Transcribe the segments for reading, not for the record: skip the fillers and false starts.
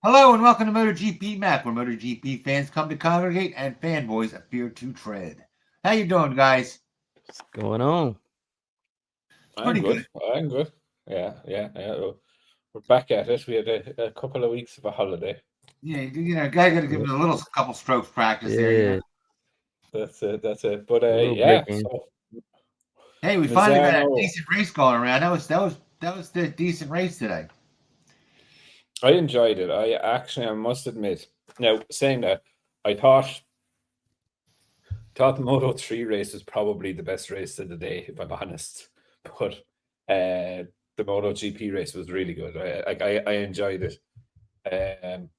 Hello and welcome to MotoGP Map, where MotoGP fans come to congregate and fanboys appear to tread. How you doing, guys? What's going on? Pretty good. I'm good. Yeah. We're back at it. We had a couple of weeks of a holiday. Yeah, guy got to give him a couple strokes practice there. Yeah, That's it. But a little yeah. break in. So Hey, we finally got a Misano. decent race going around. That was the decent race today. I enjoyed it. I must admit. Now, saying that, I thought the Moto 3 race was probably the best race of the day, if I'm honest. But the MotoGP race was really good. I enjoyed it.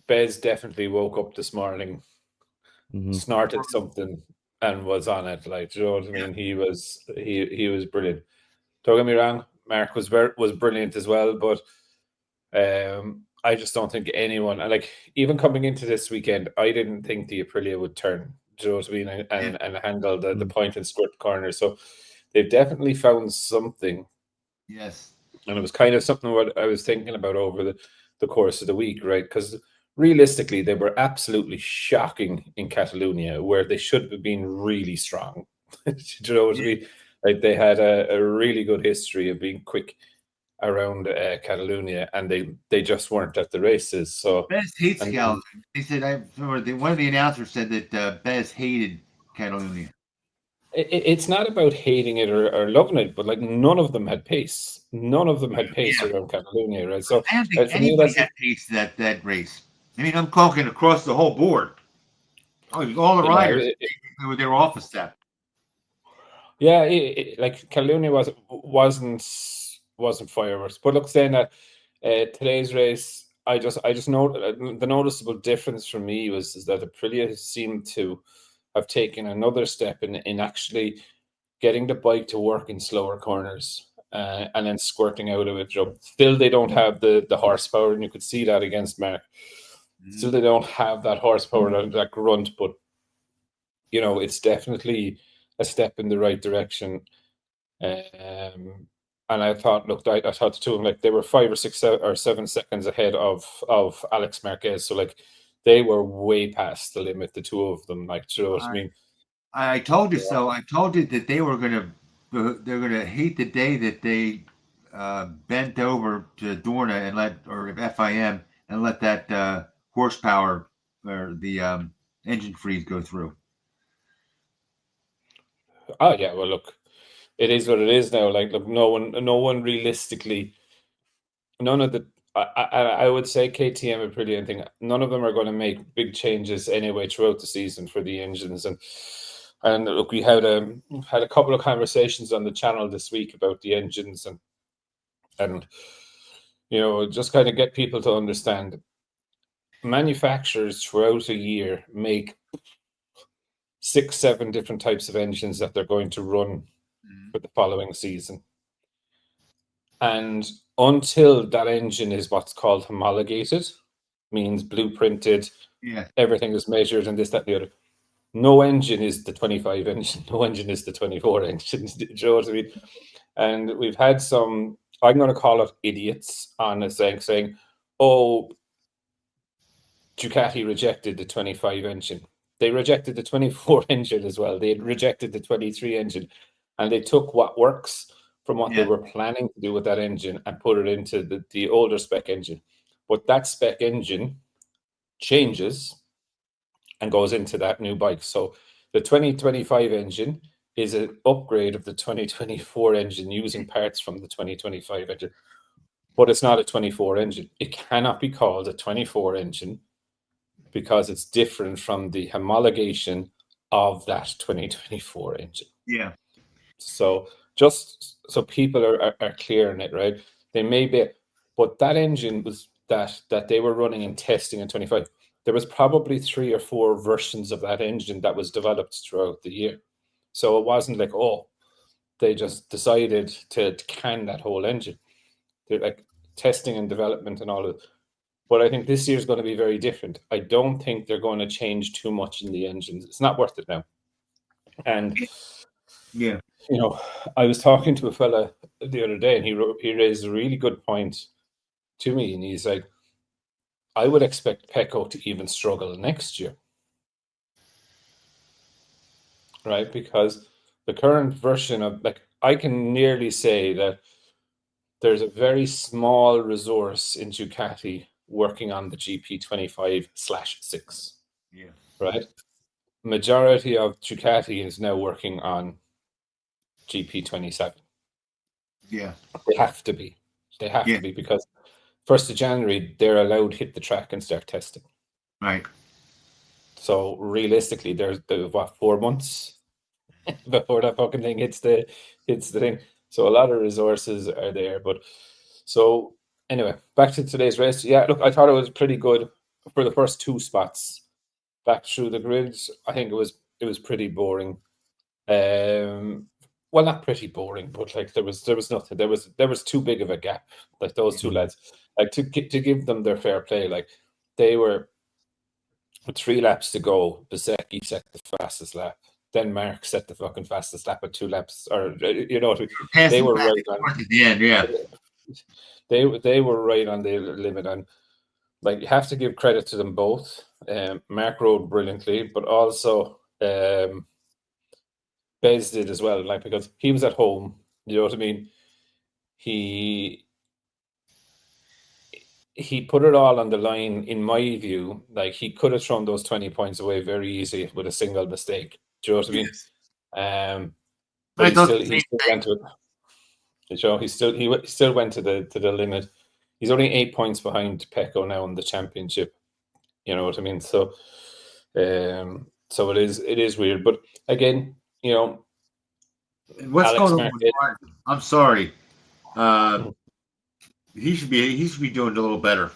Bez definitely woke up this morning, snorted something, and was on it. Like, do you know what I mean? He was brilliant. Don't get me wrong, Mark was brilliant as well, but I just don't think anyone, like, even coming into this weekend, I didn't think the Aprilia would turn. Do you know what I mean? And handle the point and squirt corner. So they've definitely found something. Yes. And it was kind of something what I was thinking about over the course of the week, right? Because realistically, they were absolutely shocking in Catalonia, where they should have been really strong. Do you know what I mean? Like, they had a really good history of being quick around Catalonia, and they just weren't at the races. So Bez hates Catalonia. He said, one of the announcers said that Bez hated Catalonia. It's not about hating it or loving it, but like, none of them had pace. None of them had pace around Catalonia, right? So I don't think anybody had pace that race. I mean, I'm talking across the whole board. All the riders, they were off a step. Yeah, like, Catalonia wasn't fireworks. But look, saying that, today's race, I just know the noticeable difference for me is that Aprilia seemed to have taken another step in actually getting the bike to work in slower corners, and then squirting out of it. Still, they don't have the horsepower, and you could see that against Mark. Still, they don't have that horsepower, that grunt, but it's definitely a step in the right direction. And I thought, look, I thought the two of them, like, they were 5 or 6 or 7 seconds ahead of Alex Marquez. So, like, they were way past the limit, the two of them. Like, do you know what I mean? I told you so. I told you that they're gonna hate the day that they bent over to Dorna and or FIM and let that horsepower or the engine freeze go through. Oh yeah, well, look, it is what it is now. Like, look, no one realistically, none of the. I would say KTM are pretty anything. None of them are going to make big changes anyway throughout the season for the engines, and look, we had a couple of conversations on the channel this week about the engines, and just kind of get people to understand. Manufacturers throughout a year make 6, 7 different types of engines that they're going to run for the following season. And until that engine is what's called homologated, means blueprinted, everything is measured, and this, that, and the other. No engine is the 25 engine. No engine is the 24 engine. Do you know what I mean? And we've had some, I'm going to call it idiots, on a saying, oh, Ducati rejected the 25 engine. They rejected the 24 engine as well. They had rejected the 23 engine, and they took what works from what they were planning to do with that engine and put it into the older spec engine. But that spec engine changes and goes into that new bike. So the 2025 engine is an upgrade of the 2024 engine using parts from the 2025 engine. But it's not a 24 engine. It cannot be called a 24 engine because it's different from the homologation of that 2024 engine. Yeah. So just so people are clear on it, right? They may be, but that engine was that they were running and testing in 25. There was probably 3 or 4 versions of that engine that was developed throughout the year. So it wasn't like, oh, they just decided to can that whole engine. They're like testing and development and all of it. But I think this year is going to be very different. I don't think they're going to change too much in the engines. It's not worth it now. And yeah, I was talking to a fella the other day, and he raised a really good point to me. And he's like, I would expect Pecco to even struggle next year, right? Because the current version of, like, I can nearly say that there's a very small resource in Ducati working on the GP25/6, Yeah. right? Majority of Ducati is now working on GP27. Yeah. They have to be. They have Yeah. to be, because 1st of January, they're allowed to hit the track and start testing. Right. So realistically, there's 4 months before that fucking thing hits the thing. So a lot of resources are there. But so anyway, back to today's race. Yeah, look, I thought it was pretty good for the first 2 spots. Back through the grids, I think it was pretty boring. Well, not pretty boring, but like there was nothing. There was too big of a gap. Like those two lads, like to give them their fair play. Like they were, with 3 laps to go, Bezzecchi set the fastest lap. Then Mark set the fucking fastest lap at 2 laps, or they Passing were back right and on. forth at the end. Yeah. They were right on the limit, and like you have to give credit to them both. Mark rode brilliantly, but also Bez did as well. Like, because he was at home, you know what I mean. He put it all on the line, in my view. Like, he could have thrown those 20 points away very easy with a single mistake. Do you know what I mean? Yes. But I thought the he same still thing. went to it. He still went to the limit. He's only 8 points behind Pecco now in the championship. You know what I mean? So, so it is weird. But again, What's going Alex on with Marquez. Martin? I'm sorry. He should be doing a little better.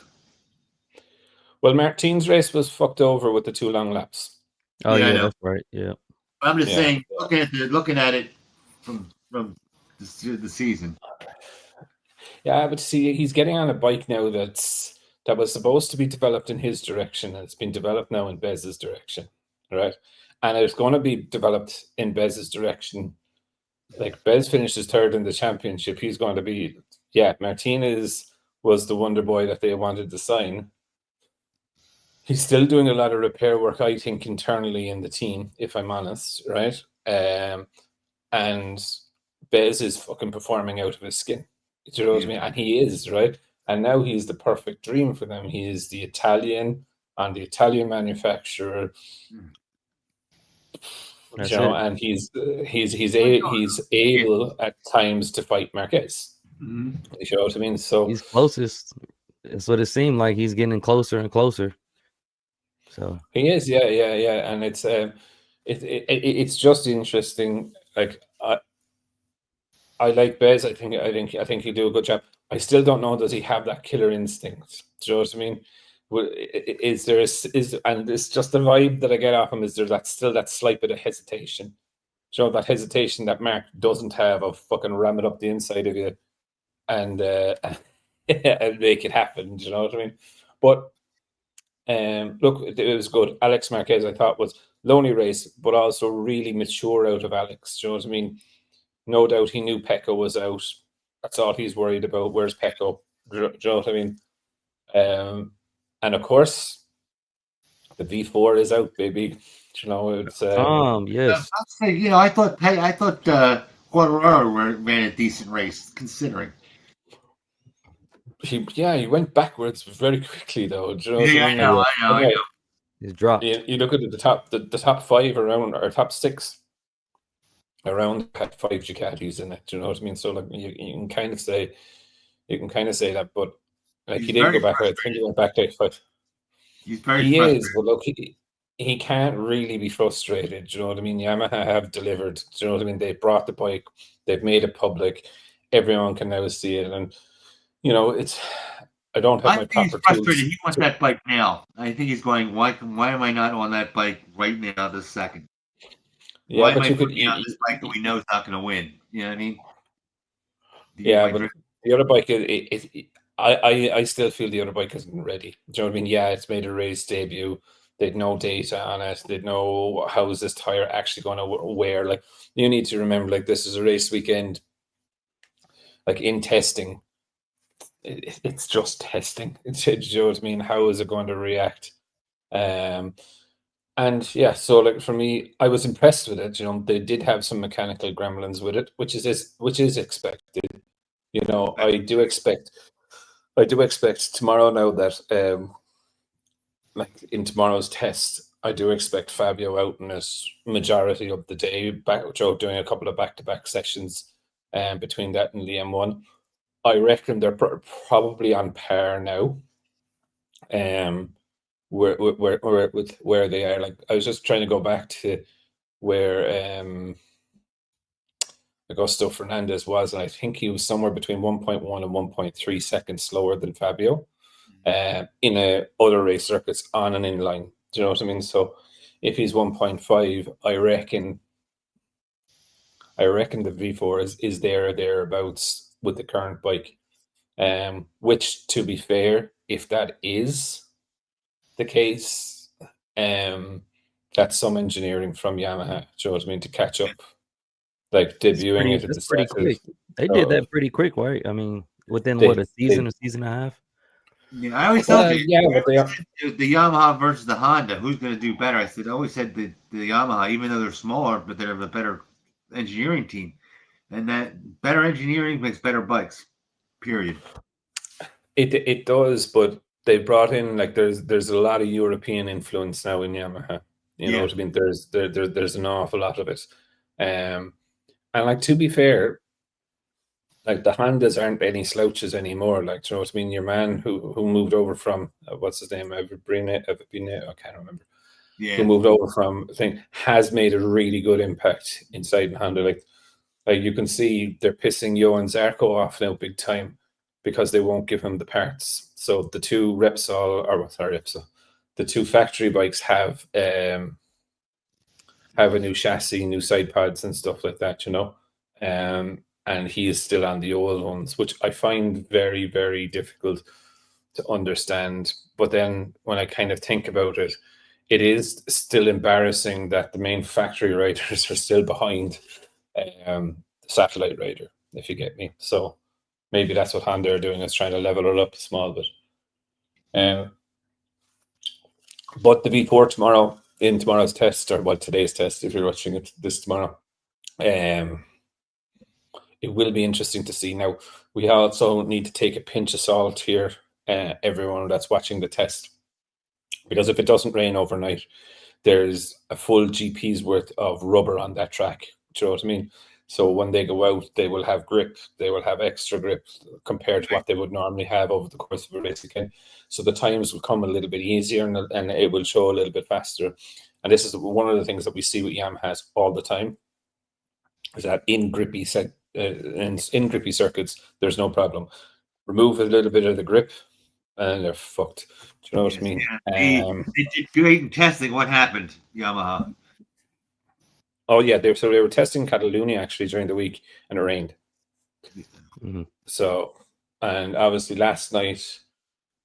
Well, Martin's race was fucked over with the 2 long laps. Oh Yeah, I yeah, know. that's right. Yeah. I'm just Yeah. saying, looking at it from the season. Yeah, but see, he's getting on a bike now that was supposed to be developed in his direction, and it's been developed now in Bez's direction, right? And it's going to be developed in Bez's direction. Like, Bez finishes 3rd in the championship. He's going to be, Martinez was the wonder boy that they wanted to sign. He's still doing a lot of repair work, I think, internally in the team, if I'm honest, right? And Bez is fucking performing out of his skin. Do you know what I mean? And he is, right? And now he's the perfect dream for them. He is the Italian and the Italian manufacturer. That's it. And he's able at times to fight Marquez. Mm-hmm. You know what I mean? So He's closest. That's what it seemed like. He's getting closer and closer. So he is, yeah, and it's just interesting. Like, I like Bez. I think he'll do a good job. I still don't know, does he have that killer instinct? Do you know what I mean? Is there and it's just the vibe that I get off him. Is there that slight bit of hesitation? Do you know, that hesitation that Mark doesn't have, of fucking ram it up the inside of you and and make it happen. Do you know what I mean? But look, it was good. Alex Marquez, I thought, was lonely race, but also really mature out of Alex. Do you know what I mean? No doubt he knew Pecco was out. That's all he's worried about. Where's Pecco? Do you know what I mean? And of course, the V4 is out, baby. Do you know, it's yes. I'll say, I thought Quartararo ran a decent race, considering. he went backwards very quickly, though. Do you know what I mean? I know. He's dropped. You look at the top 5 around, or top 6 around, had 5 Ducatis in it. Do you know what I mean? So, like, you can kind of say that, but like, he did go back. I think he went back to 5. He's very He frustrated. is, but look, he can't really be frustrated. Do you know what I mean? Yamaha have delivered. Do you know what I mean? They brought the bike. They've made it public. Everyone can now see it, and it's. I don't have I my think he's proper frustrated. tools. He wants that bike now. I think he's going, why am I not on that bike right now, this second? Yeah, Why am but I you could. putting out this bike that we know is not going to win? You know what I mean? Yeah, but the other bike, I still feel the other bike isn't ready. Do you know what I mean? Yeah, it's made a race debut. They'd no data on it. They'd know, how is this tire actually going to wear. Like, you need to remember, like, this is a race weekend. Like, in testing, it's just testing. Do you know what I mean? How is it going to react? And yeah, so like for me, I was impressed with it. You know, they did have some mechanical gremlins with it, which is expected. You know, I do expect tomorrow now that like in tomorrow's test, I do expect Fabio out in his majority of the day, doing a couple of back-to-back sessions between that and the M1. I reckon they're probably on par now. Where they are. Like I was just trying to go back to where Augusto Fernandez was, and I think he was somewhere between 1.1 and 1.3 seconds slower than Fabio in other race circuits on and in line. Do you know what I mean? So if he's 1.5, I reckon the V4 is there or thereabouts with the current bike. Which, to be fair, if that is the case, that's some engineering from Yamaha. Do you know what I mean? To catch up, like debuting it at the That's pretty start. quick. They did that pretty quick, right? I mean, within a season and a half. Yeah, I always told you, but they are. the Yamaha versus the Honda, who's going to do better? I always said the Yamaha, even though they're smaller, but they're a better engineering team, and that better engineering makes better bikes. Period. It does, but they brought in like there's a lot of European influence now in Yamaha. You know what I mean? There's an awful lot of it, and like to be fair, like the Hondas aren't any slouches anymore. Like, you know what I mean? Your man who moved over from what's his name? Everbrine, I can't remember. Yeah. Who moved over from thing has made a really good impact inside Honda. Like you can see they're pissing Johan Zarco off now big time because they won't give him the parts. So the two the two factory bikes have a new chassis, new side pads and stuff like that, you know. And he is still on the old ones, which I find very, very difficult to understand. But then when I kind of think about it, it is still embarrassing that the main factory riders are still behind the satellite rider, if you get me. So maybe that's what Honda are doing, is trying to level it up a small bit. But the V4 tomorrow, in tomorrow's test, or today's test, if you're watching it this tomorrow, it will be interesting to see. Now, we also need to take a pinch of salt here, everyone that's watching the test, because if it doesn't rain overnight, there's a full GP's worth of rubber on that track. Do you know what I mean? So when they go out, they will have grip. They will have extra grip compared to what they would normally have over the course of a race again. So the times will come a little bit easier, and it will show a little bit faster. And this is one of the things that we see with Yamaha all the time, is that in grippy circuits, there's no problem. Remove a little bit of the grip, and they're fucked. Do you know what I mean? Yeah. They did great testing. What happened, Yamaha? Oh yeah, they were testing Catalunya actually during the week, and it rained. Mm-hmm. So, and obviously last night,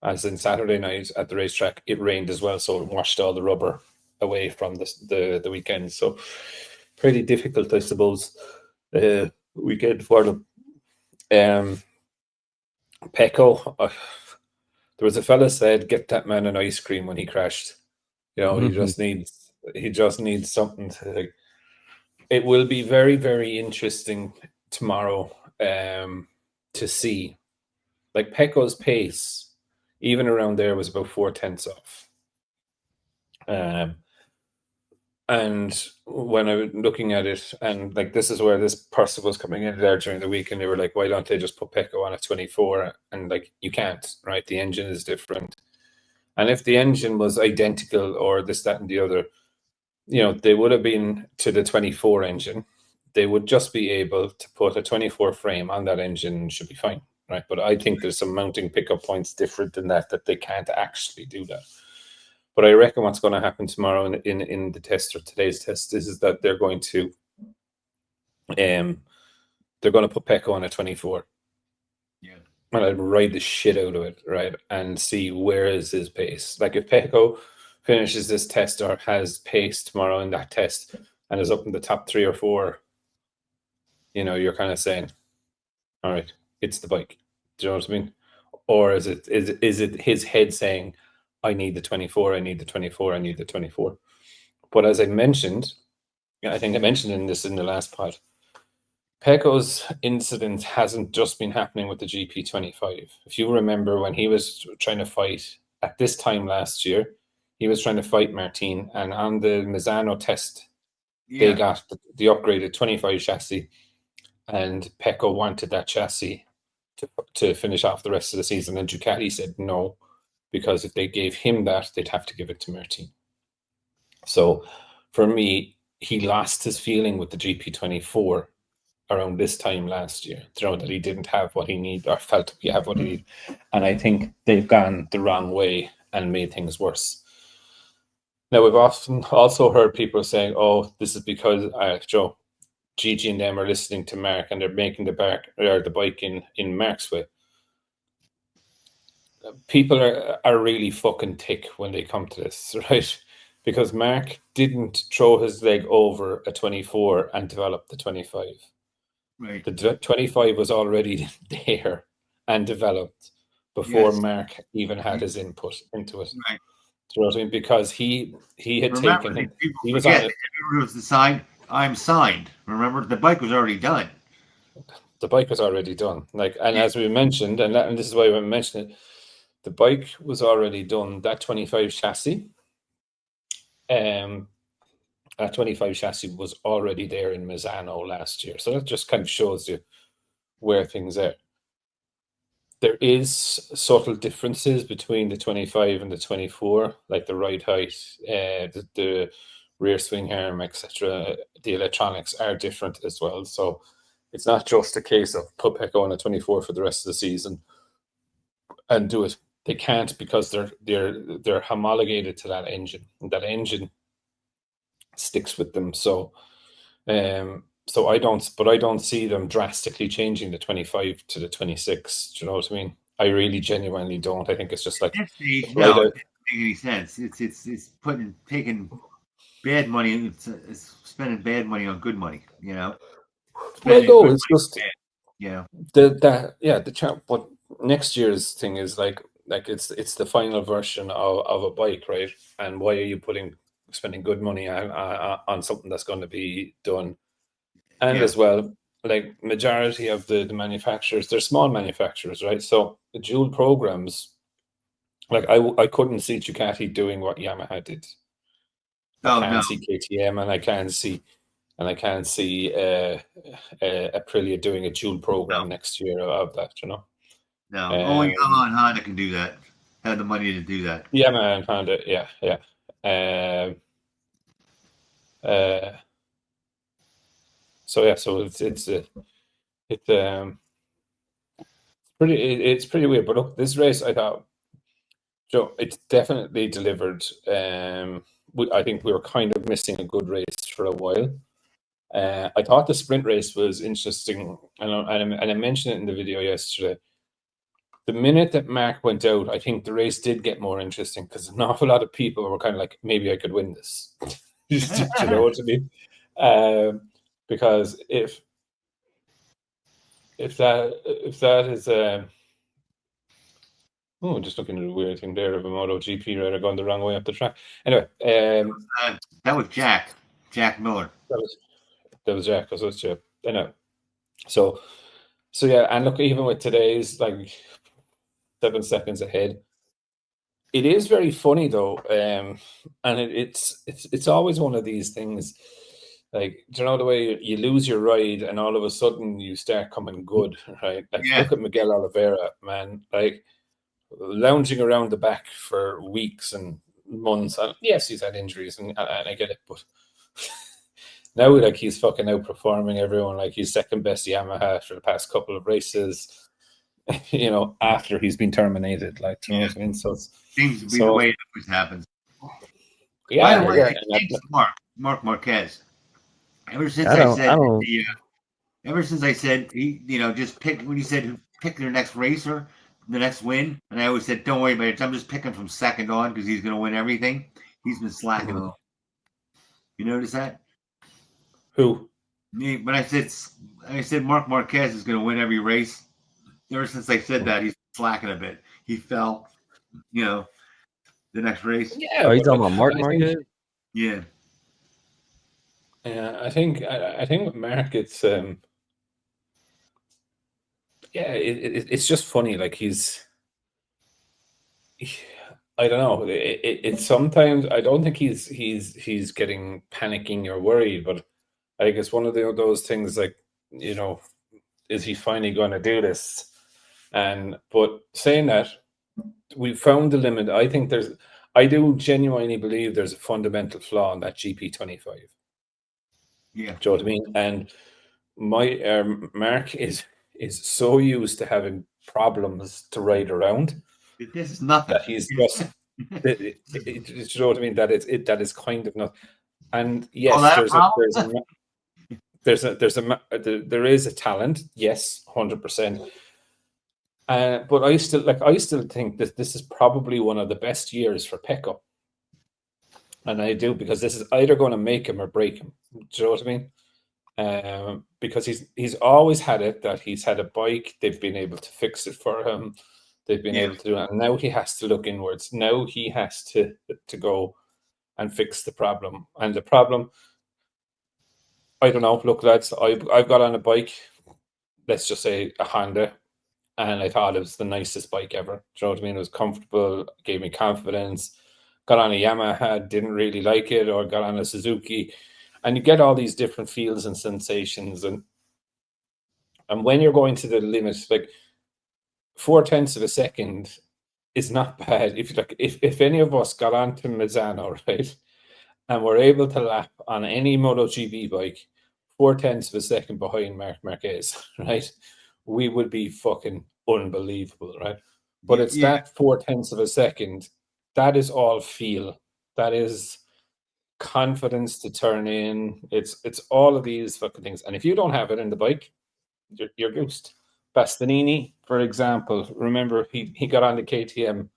as in Saturday night at the racetrack, it rained as well, so it washed all the rubber away from the weekend. So, pretty difficult, I suppose, weekend for them. Pecco, there was a fella said, "Get that man an ice cream when he crashed." You know, he just needs something to. It will be very, very interesting tomorrow to see. Like Pecco's pace, even around there, was about 4/10 off. And when I was looking at it, and like this is where this person was coming in there during the week, and they were like, "Why don't they just put Pecco on a 24?" And like, you can't, right? The engine is different. And if the engine was identical or this, that, and the other, you know, they would have been to the 24 engine. They would just be able to put a 24 frame on that engine and should be fine, right? But I think there's some mounting pickup points different than that they can't actually do that. But I reckon what's going to happen tomorrow in the test, or today's test, is that they're going to put Pecco on a 24. Yeah. And I'd ride the shit out of it, right? And see where is his pace. Like if Pecco finishes this test or has pace tomorrow in that test and is up in the top 3 or 4, you know, you're kind of saying, all right, it's the bike. Do you know what I mean? or is it his head saying, I need the 24, I need the 24, I need the 24? But as I mentioned, I think I mentioned in the last pod, Pecco's incident hasn't just been happening with the GP25. If you remember when he was trying to fight at this time last year, he was trying to fight Martin, and on the Misano test, they got the upgraded 25 chassis, and Pecco wanted that chassis to finish off the rest of the season, and Ducati said no, because if they gave him that, they'd have to give it to Martin. So for me, he lost his feeling with the GP24 around this time last year, that he didn't have what he needed, or felt he had what he needed. And I think they've gone the wrong way and made things worse. Now, we've often also heard people saying, oh, this is because Joe, Gigi and them are listening to Mark and they're making the bike in Mark's way. People are really fucking thick when they come to this, right? Because Mark didn't throw his leg over a 24 and develop the 25. Right. The 25 was already there and developed before Mark even had his input into it. Right. Do you know what I mean? Because he had taken it. He was on it. It was the sign, I'm signed. Remember, the bike was already done. The bike was already done. As we mentioned, and this is why we mentioned it, the bike was already done. That 25 chassis, that 25 chassis was already there in Misano last year. So that just kind of shows you where things are. There is subtle differences between the 25 and the 24, like the ride height, the rear swing arm, etc. The electronics are different as well. So it's not just a case of put Pecco on a 24 for the rest of the season and do it. They can't, because they're homologated to that engine. And that engine sticks with them. So I don't see them drastically changing the 25 to the 26. Do you know what I mean? I really genuinely don't. I think it's just like, at this stage, no, it doesn't make any sense. It's taking bad money. It's spending bad money on good money. You know. Well, no, it's just the champ. But next year's thing is like it's the final version of a bike, right? And why are you spending good money on something that's going to be done? And as well, like majority of the manufacturers, they're small manufacturers, right? So the dual programs, like I couldn't see Ducati doing what Yamaha did. I can't see KTM, and I can't see Aprilia doing a dual program next year of that, you know. No, only Yamaha and Honda can do that. Have the money to do that. Yamaha and Honda, yeah. So it's pretty weird. But look, this race, I thought, Joe, it's definitely delivered. I think we were kind of missing a good race for a while. I thought the sprint race was interesting, and I mentioned it in the video yesterday. The minute that Mark went out, I think the race did get more interesting, because an awful lot of people were kind of like, maybe I could win this. Do you know what I mean? Because if that is just looking at a weird thing there of a MotoGP rider going the wrong way up the track. Anyway, that was Jack Miller. That was Jack. I know. So yeah, and look, even with today's like 7 seconds ahead, it is very funny though, and it's always one of these things. Like, do you know the way you lose your ride and all of a sudden you start coming good, right? Like, look at Miguel Oliveira, man. Like, lounging around the back for weeks and months. And yes, he's had injuries, and I get it, but now like he's fucking outperforming everyone. Like, he's second best Yamaha for the past couple of races. You know, after he's been terminated, like, you know what I mean. So it seems to be the way it always happens. Yeah, by the way, Mark Marquez. Ever since ever since I said just pick, when you said pick their next racer, the next win, and I always said, don't worry about it. I'm just picking from second on because he's going to win everything. He's been slacking a little. You notice that? Who? Me. When I said Mark Marquez is going to win every race. Ever since I said that, he's slacking a bit. He fell, the next race. Yeah, Oh, you but talking about Mark I Marquez? think, Yeah, I think with Mark, it's it's just funny. Like I don't know. It's sometimes I don't think he's getting panicking or worried, but I think it's one of those things like, is he finally going to do this? And but saying that, we found the limit. I do genuinely believe there's a fundamental flaw in that GP25. yeah. Do you know what I mean? And my Mark is so used to having problems to ride around This is nothing. that he's just you know what I mean, that that is kind of not. And Call yes, that a problem? there is a talent, yes, 100%. But I still think that this is probably one of the best years for Pecco, and I do, because this is either going to make him or break him. Do you know what I mean? Because he's always had it, that he's had a bike, they've been able to fix it for him, they've been Yeah, able to do it, and now he has to look inwards. Now he has to go and fix the problem. And the problem, I don't know. Look, lads, I've got on a bike, let's just say a Honda, and I thought it was the nicest bike ever. Do you know what I mean? It was comfortable, gave me confidence. Got on a Yamaha, didn't really like it, or got on a Suzuki, and you get all these different feels and sensations. And when you're going to the limit, like 4/10 of a second is not bad. If any of us got onto Misano, right, and were able to lap on any MotoGP bike 4/10 of a second behind Marc Marquez, right, we would be fucking unbelievable, right? But yeah, it's yeah. that 4/10 of a second, that is all feel. That is confidence to turn in. It's all of these fucking things. And if you don't have it in the bike, you're goosed. Bastianini, for example, remember he got on the KTM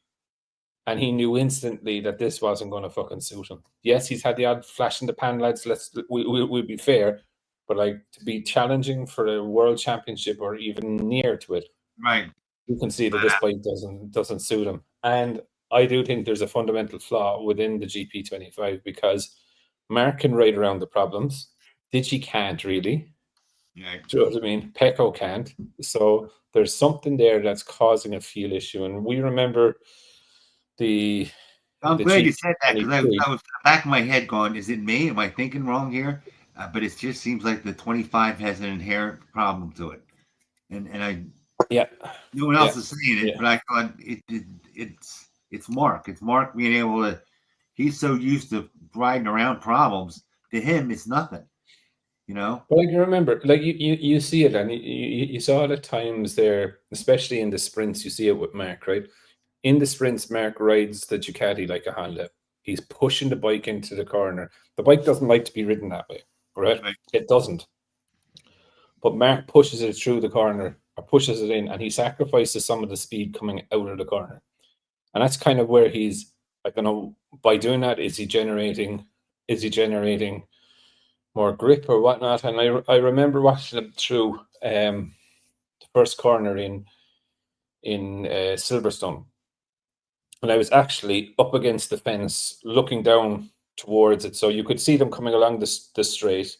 and he knew instantly that this wasn't going to fucking suit him. Yes, he's had the odd flash in the pan, lads. We'll be fair, but like, to be challenging for a world championship or even near to it, Right. you can see that this bike doesn't suit him. And I do think there's a fundamental flaw within the GP25, because Mark can ride around the problems. Digi can't really. Right. Do you know what I mean? Pecco can't. So there's something there that's causing a feel issue. And we remember the I'm the glad you said that, because I GP23. was in the back of my head going, is it me? Am I thinking wrong here? But it just seems like the 25 has an inherent problem to it. And Yeah, no one yeah, else is saying it, yeah. but I thought it's Mark. It's Mark being able to. He's so used to riding around problems. To him, it's nothing. You know. But like, you remember, like you see it, and you saw it at times there, especially in the sprints. You see it with Mark, right? In the sprints, Mark rides the Ducati like a Honda. He's pushing the bike into the corner. The bike doesn't like to be ridden that way, right? Right. It doesn't. But Mark pushes it through the corner, or pushes it in, and he sacrifices some of the speed coming out of the corner. And that's kind of where he's, I don't know, by doing that, is he generating more grip or whatnot? And I remember watching him through the first corner in Silverstone, and I was actually up against the fence looking down towards it, so you could see them coming along the straight.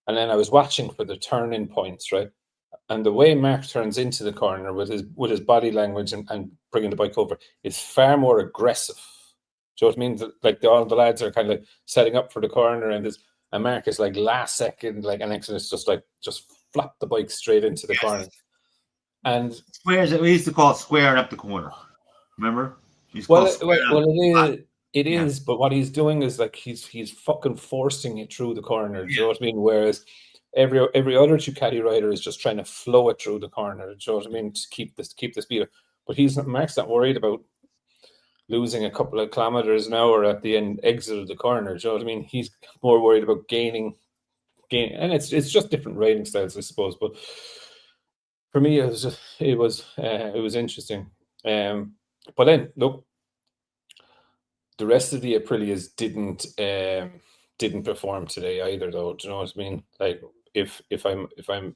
And then I was watching for the turn-in points, right? And the way Mark turns into the corner with his body language and bringing the bike over is far more aggressive. So it means that, like, all the lads are kind of setting up for the corner, and Mark is like last second, like, and next it's just flop the bike straight into the corner. Yes. And Squares. We used to call it squaring up the corner. Remember? We used to call well, it squaring up. it Yeah. is, but what he's doing is, like, he's fucking forcing it through the corner. Do you know Yeah. what I mean? Whereas every other Ducati rider is just trying to flow it through the corner. Do you know what I mean? To keep the speed. But Mark's not worried about losing a couple of kilometers an hour at the end exit of the corner. Do you know what I mean? He's more worried about gaining, and it's just different riding styles, I suppose. But for me, it was interesting. But then look, the rest of the Aprilias didn't perform today either, though. Do you know what I mean? Like, if I'm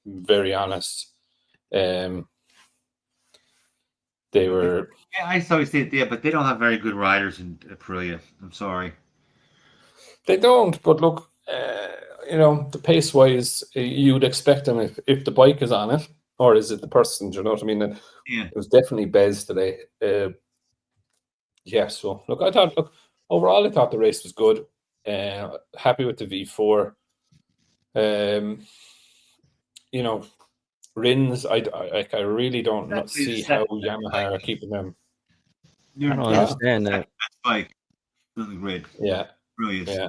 very honest, um, They were. Yeah, I always say yeah, but they don't have very good riders in Aprilia. I'm sorry. They don't, but look, the pace wise, you'd expect them if the bike is on it, or is it the person? Do you know what I mean? Yeah. It was definitely Bez today. Yeah, so look, overall, I thought the race was good. Happy with the V4. Rins, I really don't That's see the how second best Yamaha are bike. keeping them. I don't Yeah, understand that. best bike on the grid. Yeah, Brilliant. yeah.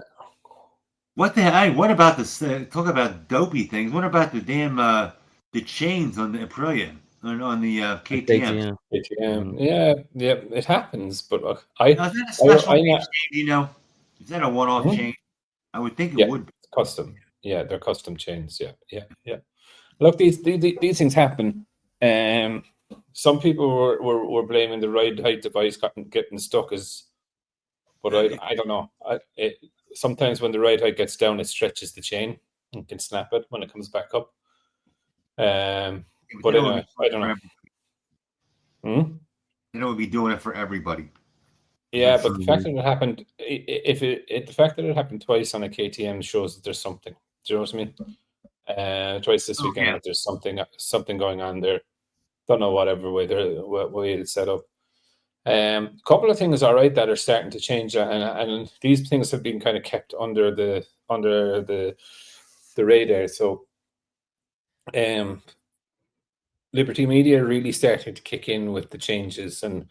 What the heck? What about the talk about dopey things? What about the damn the chains on the Aprilia on the The KTM? KTM. ATM. Mhm. Yeah, it happens. But Now, is that a special I made chain? Do you know? Is that a one-off Mhm. chain? I would think it Yeah, would be. it's custom. Yeah, they're custom chains. Yeah. Look, these things happen. Some people were blaming the ride height device getting stuck but I don't know. Sometimes when the ride height gets down, it stretches the chain and can snap it when it comes back up. But They would anyway, be I don't for know. everybody. They would be doing it for everybody. Yeah, For but the some fact that reason. it happened, the fact that it happened twice on a KTM shows that there's something. Do you know what I mean? Twice this Oh weekend, yeah. that there's something going on there. Don't know whatever way it's set up. A couple of things, all right, that are starting to change, and these things have been kind of kept under the radar. So, Liberty Media really starting to kick in with the changes, and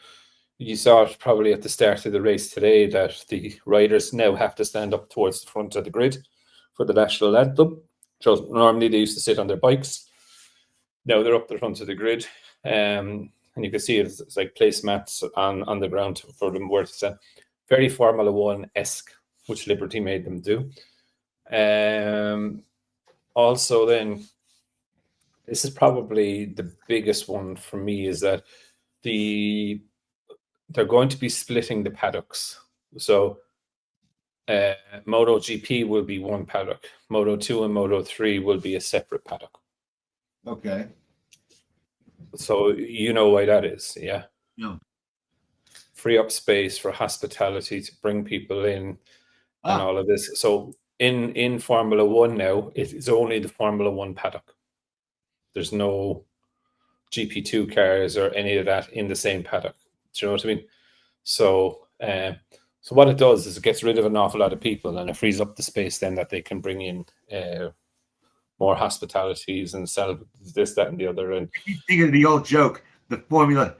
you saw it probably at the start of the race today that the riders now have to stand up towards the front of the grid for the national anthem. So normally they used to sit on their bikes. Now they're up the front of the grid. And you can see it's like placemats on the ground for them where to stand. Very Formula One-esque, which Liberty made them do. Also then, this is probably the biggest one for me, is that they're going to be splitting the paddocks. So MotoGP will be one paddock. Moto2 and Moto3 will be a separate paddock. Okay. So you know why that is, yeah? No. Free up space for hospitality to bring people in and all of this. So in Formula One now, it is only the Formula One paddock. There's no GP2 cars or any of that in the same paddock. Do you know what I mean? So, so what it does is it gets rid of an awful lot of people, and it frees up the space then that they can bring in more hospitalities and sell this, that, and the other. And You think of the old joke, the formula.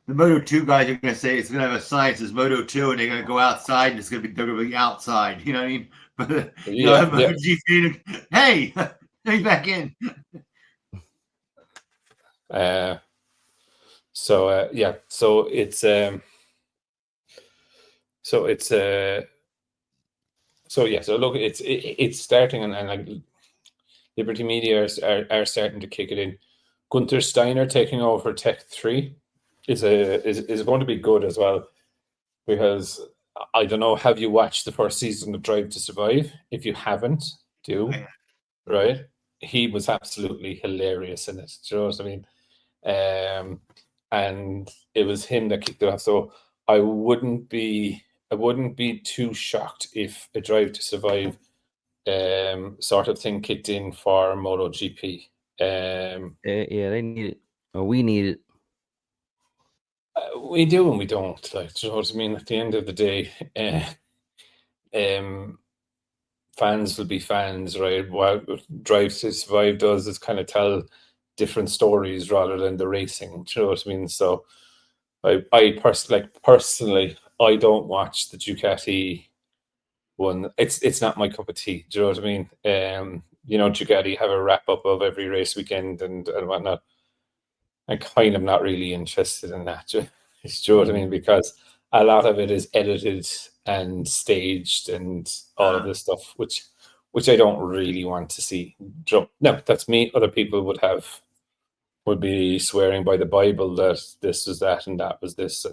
The Moto 2 guys are going to say it's going to have a sign that says Moto 2, and they're going to go outside, and they're going to be outside. You know what I mean? But yeah, MotoGP, hey, hey, back in. So look, it's starting, and like Liberty Media are starting to kick it in. Gunther Steiner taking over Tech 3 is going to be good as well, because I don't know, have you watched the first season of Drive to Survive? If you haven't, do. Right? He was absolutely hilarious in it. Do you know what I mean? And it was him that kicked it off. So I wouldn't be too shocked if a Drive to Survive sort of thing kicked in for MotoGP. Yeah, they need it, or we need it. We do and we don't. Like, do you know what I mean? At the end of the day, fans will be fans, right? What Drive to Survive does is kind of tell different stories rather than the racing. Do you know what I mean? So, I personally, I don't watch the Ducati one. It's not my cup of tea. Do you know what I mean? Ducati have a wrap up of every race weekend and whatnot. I'm kind of not really interested in that. Do you know what I mean? Because a lot of it is edited and staged and all of this stuff, which I don't really want to see. No, that's me. Other people would be swearing by the Bible that this was that and that was this.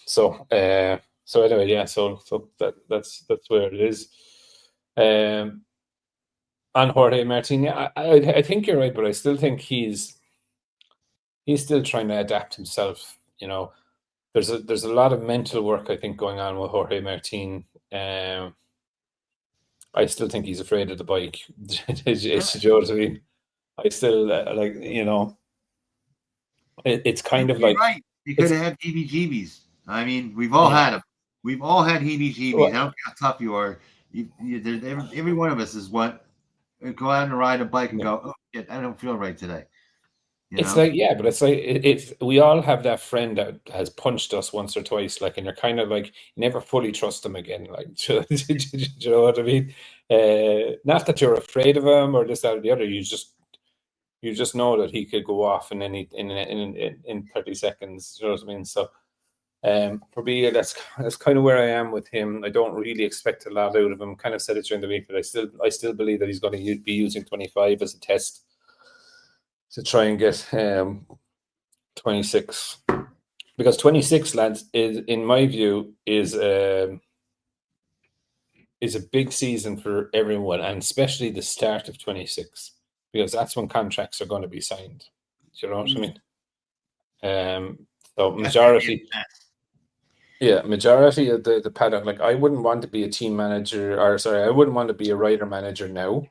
So anyway, yeah. So that's where it is. On Jorge Martin, yeah, I think you're right, but I still think he's he's still trying to adapt himself. You know, there's a lot of mental work, I think, going on with Jorge Martin. I still think he's afraid of the bike. You know what I mean? I still like, you know, it's kind of You're like right. He could it's have had heebie-jeebies. I mean, we've all yeah. had them. We've all had heebie-jeebies. I don't Well, care how tough you are. Every one of us is what go out and ride a bike and yeah. go, oh shit, I don't feel right today. You It's know? like, yeah, but it's like it's we all have that friend that has punched us once or twice, like, and you're kind of like you never fully trust them again. Like, do you know what I mean? Not that you're afraid of him or this, that, or the other. You just know that he could go off in any in 30 seconds. You know what I mean? So, for me, that's kind of where I am with him. I don't really expect a lot out of him. Kind of said it during the week, but I still believe that he's going to be using 25 as a test to try and get 26, because 26, lads, is, in my view, is a big season for everyone, and especially the start of 26, because that's when contracts are going to be signed. Do you know what I mean? So That's gonna be a majority, mess. yeah, majority of the paddock. Like, I wouldn't want to be a team manager, or sorry, I wouldn't want to be a rider manager now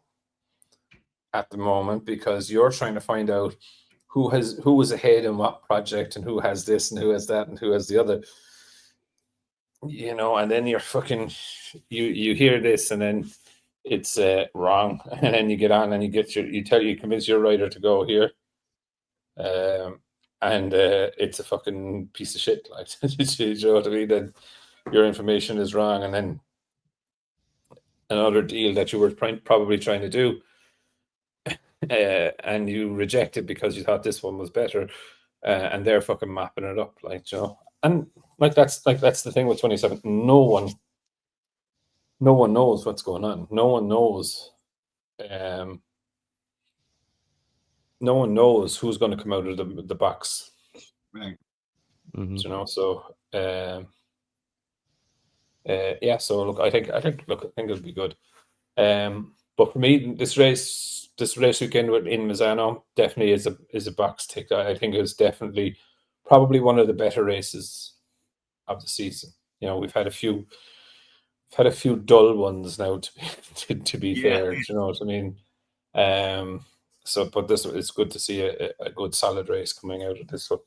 at the moment, because you're trying to find out who was ahead in what project, and who has this and who has that and who has the other. You know, and then you're fucking you hear this, and then it's wrong, and then you get on and you convince your rider to go here, and it's a fucking piece of shit. Like, you know what I mean? Then your information is wrong, and then another deal that you were probably trying to do, and you reject it because you thought this one was better, and they're fucking mapping it up, like, you know. And that's the thing with 27. No one knows what's going on. No one knows. Um, no one knows who's going to come out of the box. Right. You know. So yeah. So look, I think it'll be good. But for me, this race weekend in Misano definitely is a box tick. I think it was definitely probably one of the better races of the season. You know, we've had a few dull ones now, to be Yeah. fair. Do you know what I mean? So, but it's good to see a good solid race coming out of this one.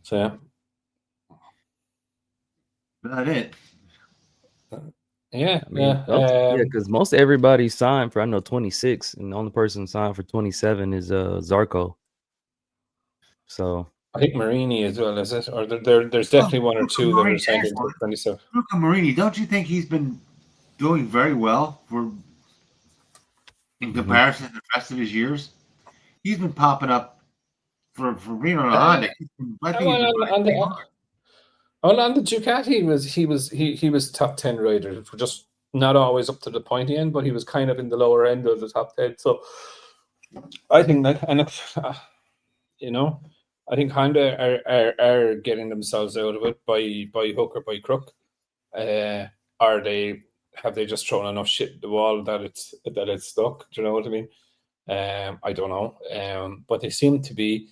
So yeah. Not it. Yeah, I mean, yeah. because most everybody signed for, I know, 26, and the only person signed for 27 is Zarco. So I think Marini as well, is it? Or there's definitely one or Luca two that are Marini, signed into 27. Luca Marini, don't you think he's been doing very well in comparison to the rest of his years? He's been popping up for Reno and Uh, Honda. I think he's well, been riding on pretty the hard. on the Ducati, he was top 10 rider, just not always up to the pointy end, but he was kind of in the lower end of the top 10. So I think that, and you know, I think Honda are getting themselves out of it by hook or by crook. Are they Have they just thrown enough shit at the wall that it's stuck? Do you know what I mean? I don't know. But they seem to be,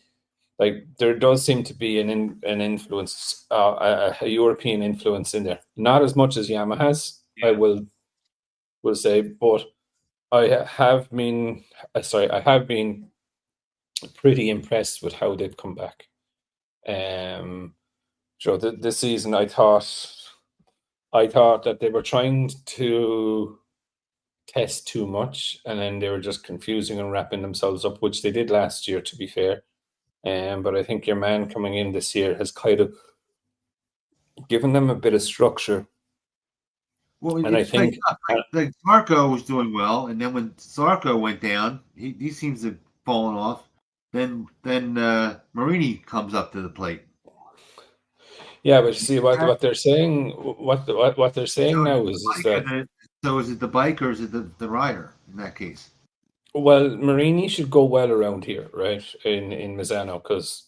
like, there does seem to be an influence, a European influence in there. Not as much as Yamaha's, I Yeah. will say, but I have been pretty impressed with how they've come back. So this season, I thought that they were trying to test too much, and then they were just confusing and wrapping themselves up, which they did last year, to be fair. But I think your man coming in this year has kind of given them a bit of structure, Well, and I it's like think like Sarko was doing well, and then when Sarko went down, he seems to have fallen off. Then Marini comes up to the plate. yeah, but you see what they're saying. What they're saying So is it now the is bike or that, is it the bike or is it the rider in that case? well, Marini should go well around here, right, in Misano, because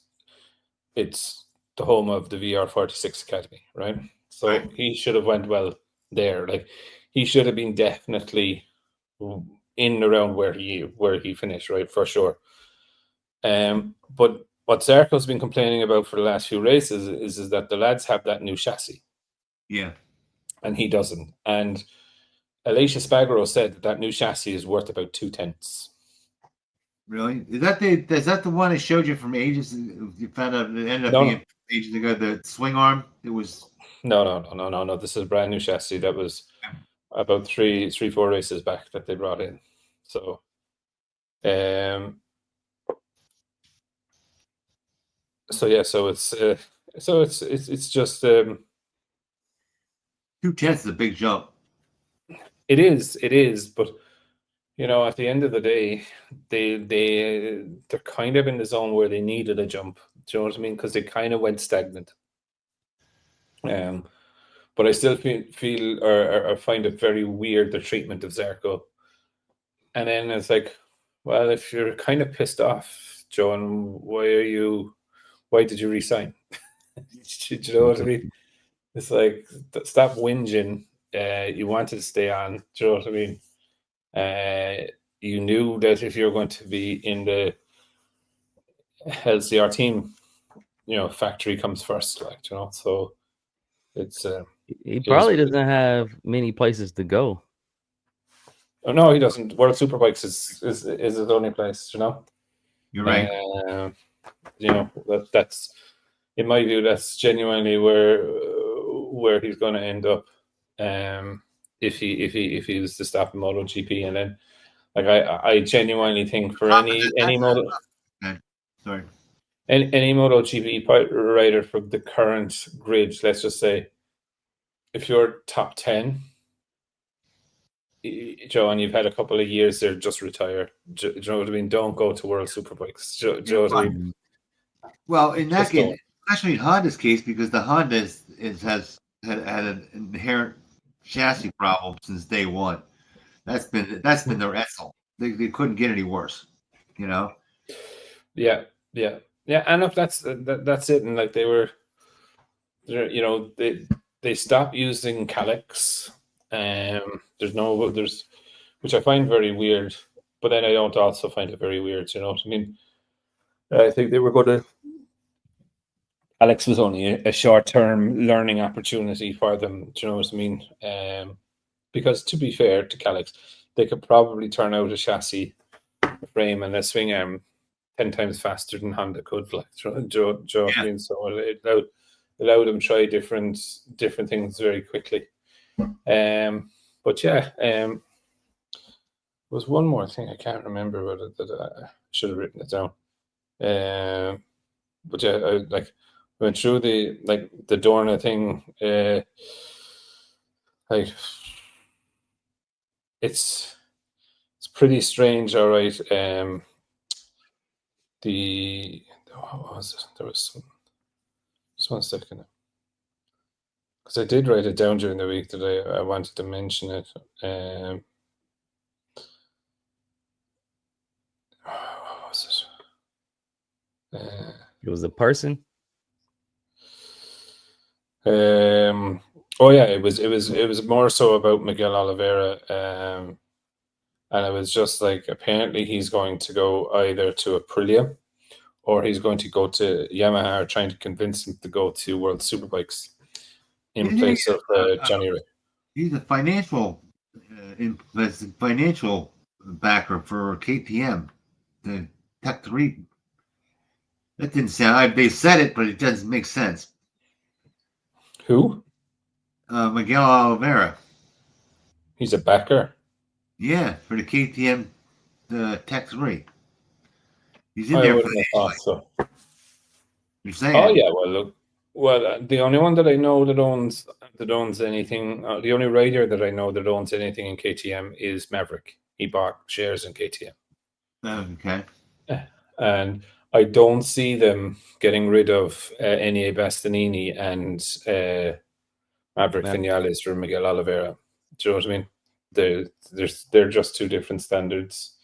it's the home of the VR46 Academy, right? So Right. he should have went well there. Like, he should have been definitely in and around where he finished, right, for sure. But what Zarco's been complaining about for the last few races is that the lads have that new chassis. Yeah. And he doesn't. And Alicia Spagaro said that new chassis is worth about 2/10. Really? Is that the one I showed you from ages? You found out it ended up being ages ago. The swing arm. It was. No. This is a brand new chassis that was about 4 races back that they brought in. So, so it's just 2/10 is a big jump. It is, but at the end of the day, they're kind of in the zone where they needed a jump. Do you know what I mean? Because they kind of went stagnant. But I still feel or find it very weird, the treatment of Zarco. And then it's like, well, if you're kind of pissed off, John, why did you resign? Do you know what I mean? It's like, stop whinging. You wanted to stay on. Do you know what I mean? You knew that if you're going to be in the LCR team, factory comes first, so it's He probably doesn't have many places to go. Oh no, he doesn't. World Superbikes is his only place. You're right. That's in my view. That's genuinely where he's going to end up. If he was to stop in MotoGP, and then I genuinely think for any moto. Sorry. Any MotoGP rider from the current grid, let's just say, if you're top 10, Joe, and you've had a couple of years there, just retire. Do you know what I mean? Don't go to World Superbikes. Do you know what I mean? Well, in that case, especially in Honda's case, because the Honda has had an inherent chassis problem since day one. That's been their essence. They couldn't get any worse. Yeah. And if that's it, and like they stopped using Calyx. There's which I find very weird, but then I don't also find it very weird. You know what I mean? I think they were going to. Alex was only a short-term learning opportunity for them. Do you know what I mean? Because to be fair to Calyx, they could probably turn out a chassis, a frame, and a swing arm 10 times faster than Honda could. Like, Joe, I mean, so it allowed them to try different things very quickly. But yeah, there was one more thing I can't remember about it that I should have written it down. But yeah, I went through the Dorna thing. It's pretty strange, all right. What was it? There was some. Just 1 second. Because I did write it down during the week that I wanted to mention it. What was it? It was a person. Oh yeah, it was more so about Miguel Oliveira, and it was just like apparently he's going to go either to Aprilia or he's going to go to Yamaha, trying to convince him to go to World Superbikes in place of January. He's a financial backer for KTM, the Tech 3. That didn't sound. They said it, but it doesn't make sense. Who? Miguel Oliveira. He's a backer. Yeah, for the KTM, the Tech 3. He's in there for the thought so. You're saying? Oh yeah, well look. Well, the only one that I know that owns anything, the only rider that I know that owns anything in KTM is Maverick. He bought shares in KTM. Okay. And I don't see them getting rid of Enie Bastianini and Maverick Vinales for Miguel Oliveira. Do you know what I mean? They're just two different standards.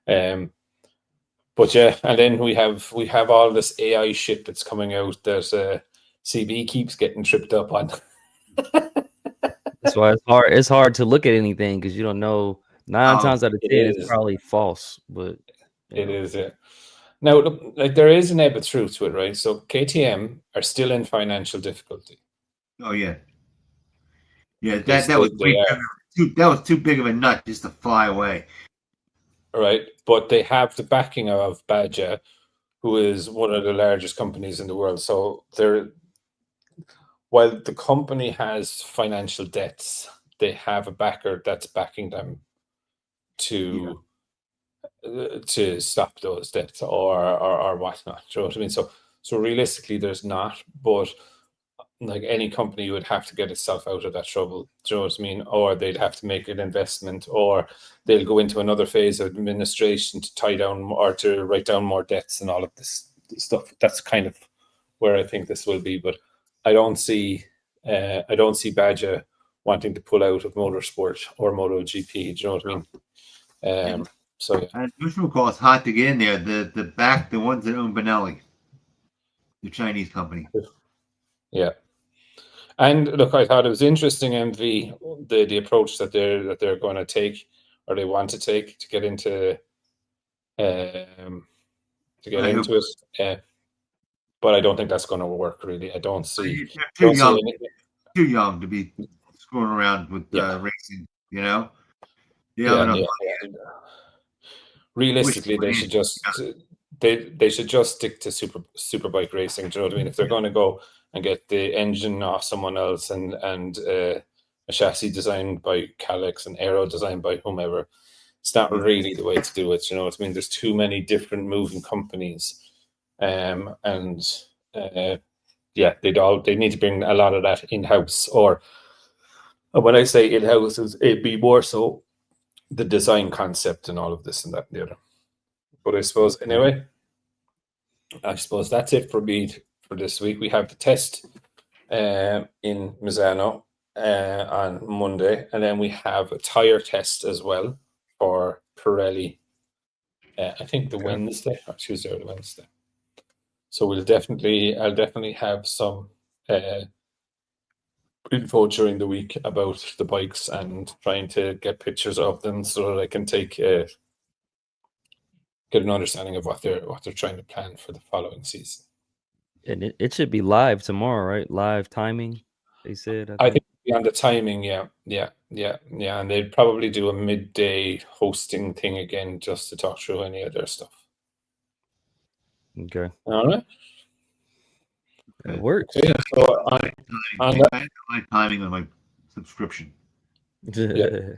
But yeah, and then we have all this AI shit that's coming out that CB keeps getting tripped up on. That's why it's hard to look at anything because you don't know. 9 times out of 10, it's probably false. But it is, yeah. Now, look, like there is an ebb of truth to it, right? So KTM are still in financial difficulty. Oh yeah, yeah. They That was they are, that was too big of a nut just to fly away. right, but they have the backing of Badger, who is one of the largest companies in the world. So they're while the company has financial debts, they have a backer that's backing them to stop those debts or whatnot. Do you know what I mean? So realistically, there's not, but like any company would have to get itself out of that trouble. Do you know what I mean? Or they'd have to make an investment, or they'll go into another phase of administration to tie down or to write down more debts and all of this stuff. That's kind of where I think this will be. But I don't see Badger wanting to pull out of motorsport or MotoGP. Do you know what I mean? So yeah. And Call it's hot to get in there. The ones that own Benelli, the Chinese company. Yeah. And look, I thought it was interesting, MV, the approach that they're going to take, or they want to take, to get into it. But I don't think that's going to work. Really, I don't see. They're too young to be screwing around with racing. You know. Yeah. Realistically, they should just they should just stick to superbike racing. Do you know what I mean? If they're going to go and get the engine off someone else and a chassis designed by Calix and aero designed by whomever, it's not really the way to do it. You know what I mean? There's too many different moving companies, they need to bring a lot of that in house. Or when I say in house, it'd be more so the design concept and all of this and that and the other. But I suppose anyway, that's it for me for this week. We have the test in Misano on Monday, and then we have a tire test as well for Pirelli. I think the Wednesday or Tuesday or the Wednesday. So I'll definitely have some info during the week about the bikes and trying to get pictures of them so that I can get an understanding of what they're trying to plan for the following season. And it should be live tomorrow, right? Live timing, they said. I think on the timing, yeah, and they'd probably do a midday hosting thing again just to talk through any of their stuff. Okay. All right. It works. Yeah, so I like timing on my subscription. Yeah.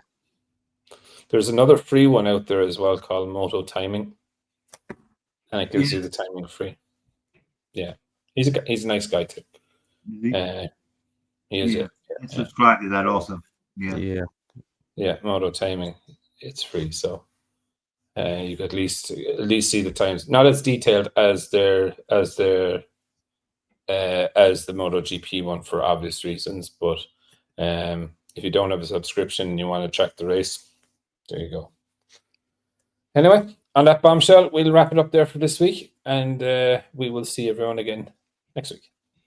There's another free one out there as well called Moto Timing, and it gives you the timing free. Yeah, he's a nice guy too. He is. Yeah. Subscribe to that also. Yeah. Moto Timing, it's free, so you could at least see the times. Not as detailed as the MotoGP one for obvious reasons, but if you don't have a subscription and you want to track the race, there you go. Anyway, on that bombshell, we'll wrap it up there for this week, and we will see everyone again next week.